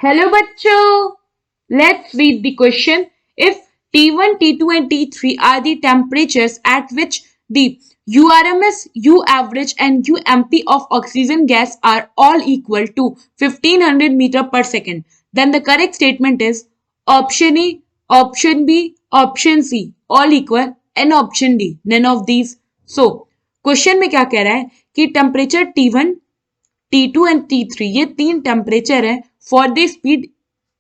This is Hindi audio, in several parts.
Hello bachcho, let's read the question. If T1, T2 and T3 are the temperatures at which the URMS, U average and UMP of oxygen gas are all equal to 1500 meter per second, then the correct statement is option E, option B, option C, all equal, and option D, none of these. So, question में क्या कह रहा है कि temperature T1, T2 and T3 ये तीन टेम्परेचर है फॉर द स्पीड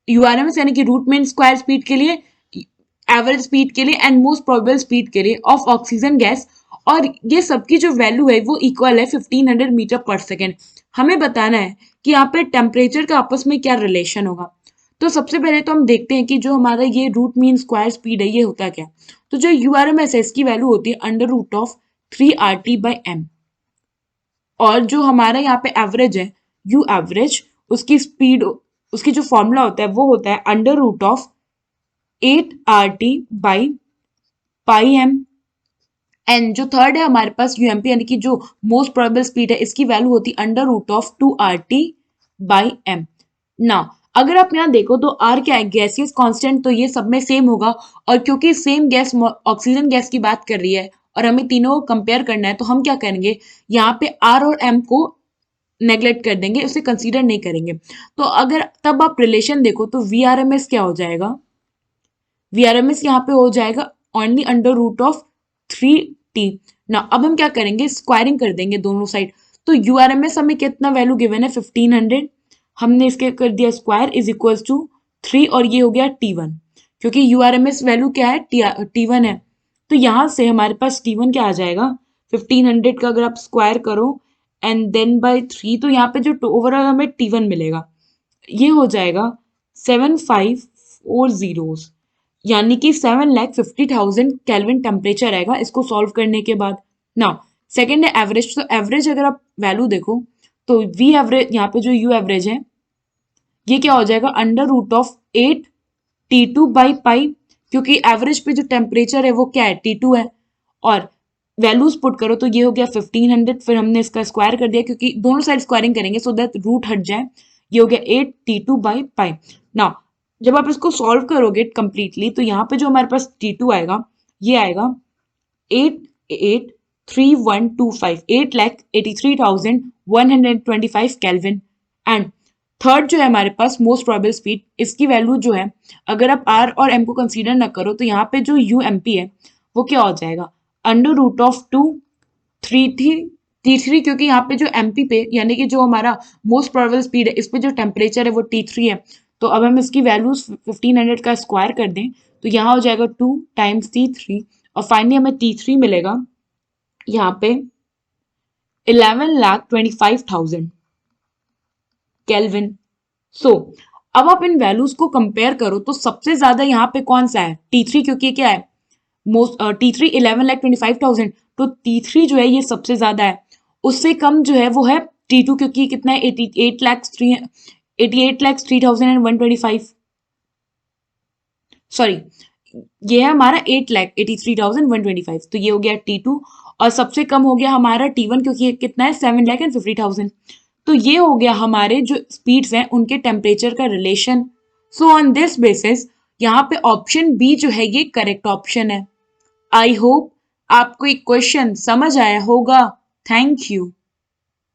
यूआरएमएस यानी कि रूट मीन स्क्वायर स्पीड के लिए, एवरेज स्पीड के लिए एंड मोस्ट प्रोबेबल स्पीड के लिए ऑफ ऑक्सीजन गैस, और ये सबकी जो वैल्यू है वो इक्वल है 1500 मीटर पर सेकेंड। हमें बताना है कि यहाँ पे टेम्परेचर का आपस में क्या रिलेशन होगा। तो सबसे पहले तो हम देखते हैं कि जो हमारा ये रूट मीन स्क्वायर स्पीड है ये होता क्या। तो जो यूआरएमएस है इसकी वैल्यू होती है अंडर रूट ऑफ 3RT/m, और जो हमारा यहाँ पे एवरेज है यू एवरेज, उसकी स्पीड, उसकी जो फॉर्मूला होता है वो होता है under root of 8RT/πm। And जो थर्ड है हमारे पास यूएमपी यानी कि जो मोस्ट प्रोबेबल स्पीड है इसकी वैल्यू होती है अंडर रूट ऑफ 2RT/m। ना अगर आप यहाँ देखो तो आर क्या है, गैसियस कांस्टेंट, तो ये सब में सेम होगा। और क्योंकि सेम गैस ऑक्सीजन गैस की बात कर रही है और हमें तीनों को कंपेयर करना है, तो हम क्या करेंगे यहाँ पे आर और एम को नेग्लेक्ट कर देंगे, उसे कंसीडर नहीं करेंगे। तो अगर तब आप रिलेशन देखो तो वीआरएमएस क्या हो जाएगा, वीआरएमएस यहाँ पे हो जाएगा only under root of 3T। ना अब हम क्या करेंगे, स्क्वायरिंग कर देंगे दोनों साइड। तो यूआरएमएस हमें कितना वैल्यू गिवन है 1500, हमने इसके कर दिया स्क्वायर इज इक्वल टू 3 और ये हो गया T1, क्योंकि यूआरएमएस वैल्यू क्या है T1 है। तो यहाँ से हमारे पास T1 क्या आ जाएगा 1500 का अगर आप स्क्वायर करो एंड देन बाय 3, तो यहाँ पे जो ओवरऑल हमें T1 मिलेगा ये हो जाएगा 7540, यानी कि 7,50,000 केल्विन टेम्परेचर आएगा इसको सॉल्व करने के बाद। नाउ सेकेंड है एवरेज। तो एवरेज अगर आप वैल्यू देखो तो वी एवरेज, यहाँ पे जो यू एवरेज है ये क्या हो जाएगा अंडर रूट ऑफ 8T2/π, क्योंकि एवरेज पे जो टेम्परेचर है वो क्या है T2 है, और वैल्यूज पुट करो तो ये हो गया 1500, फिर हमने इसका स्क्वायर कर दिया क्योंकि दोनों साइड स्क्वायरिंग करेंगे सो दैट रूट हट जाए, ये हो गया 8T2/π। नाउ जब आप इसको सॉल्व करोगे कंप्लीटली तो यहाँ पे जो हमारे पास T2 आएगा ये आएगा 883125, 8,83,125 केल्विन। एंड थर्ड जो है हमारे पास मोस्ट प्रोबेबल स्पीड, इसकी वैल्यू जो है अगर आप आर और एम को कंसीडर ना करो तो यहाँ पे जो यू एम पी है वो क्या हो जाएगा अंडर रूट ऑफ 2 T3, क्योंकि यहाँ पे जो एमपी पे यानी कि जो हमारा मोस्ट प्रोबेबल स्पीड है इस पे जो टेम्परेचर है वो T3 है। तो अब हम इसकी वैल्यूज 1500 का स्क्वायर कर दें तो यहाँ हो जाएगा 2 टाइम्स T3 और फाइनली हमें T3 मिलेगा यहाँ पे 11,25,000 केल्विन। सो अब आप इन वैल्यूज को कंपेयर करो तो सबसे ज्यादा यहाँ पे कौन सा है T3, क्योंकि क्या है मोस्ट T3 11,25,000, तो T3 जो है ये सबसे ज्यादा है। उससे कम जो है वो है T2, क्योंकि कितना है 88,03,125, सॉरी ये है हमारा 8,83,125, तो ये हो गया T2। और सबसे कम हो गया हमारा T1, क्योंकि ये कितना है 7,50,000। तो ये हो गया हमारे जो स्पीड्स हैं उनके टेम्परेचर का relation. So on this basis यहाँ पे ऑप्शन बी जो है ये करेक्ट ऑप्शन है। आई होप आपको एक क्वेश्चन समझ आया होगा। Thank you.